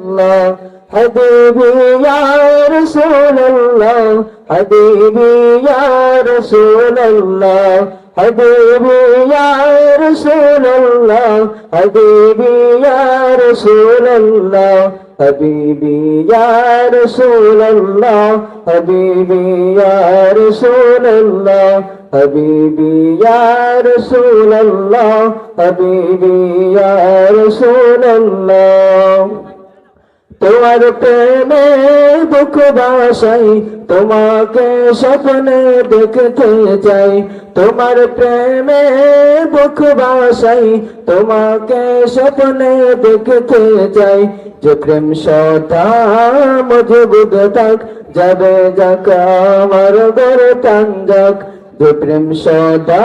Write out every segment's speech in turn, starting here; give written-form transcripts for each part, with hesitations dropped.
الله حبيبي يا رسول الله حبيبي يا رسول الله حبيبي يا رسول الله حبيبي يا رسول الله حبيبي يا رسول الله حبيبي يا رسول الله حبيبي يا رسول الله حبيبي يا رسول الله তোমার প্রেমে বুক বাসাই তোমাকে স্বপ্নে দেখতে চাই তোমার প্রেমে বুক বাসাই তোমাকে স্বপ্নে দেখতে চাই যে প্রেম সদা মজবুত থাক যাবে যাক আমার গরতান যাক যে প্রেম সদা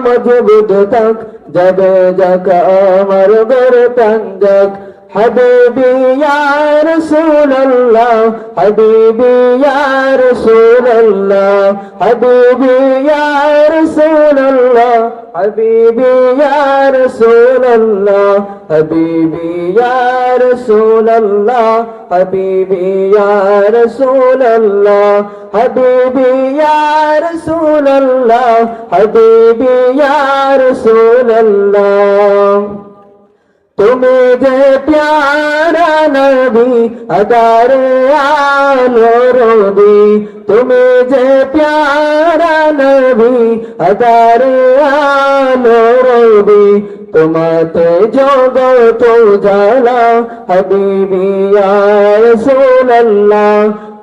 মজবুত থাক যাবে যাক আমার গরতান যাক حبيبي يا رسول الله حبيبي يا رسول الله حبيبي يا رسول الله حبيبي يا رسول الله حبيبي يا رسول الله حبيبي يا رسول الله حبيبي يا رسول الله حبيبي يا رسول الله তুমি যে প্যারা নবী আদারে আলো রবি তুমি যে প্যারা নবী আদারে আলো রবি তোমাতে জগত জালা হাবিবি ইয়া রাসূলুল্লাহ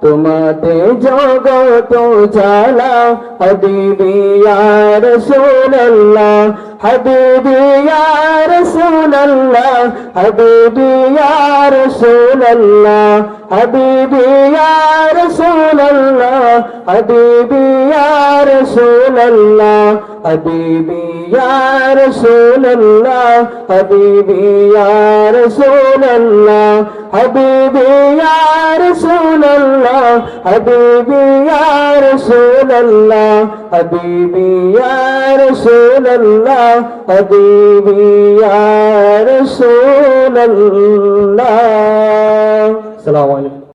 তোমাতে জগত জালা হাবিবি ইয়া রাসূলুল্লাহ حبيبي يا رسول الله حبيبي يا رسول الله حبيبي يا رسول الله حبيبي يا رسول الله حبيبي يا رسول الله حبيبي يا رسول الله حبيبي يا رسول الله حبيبي يا رسول الله حبيبي يا رسول الله حبيبي يا رسول الله السلام عليكم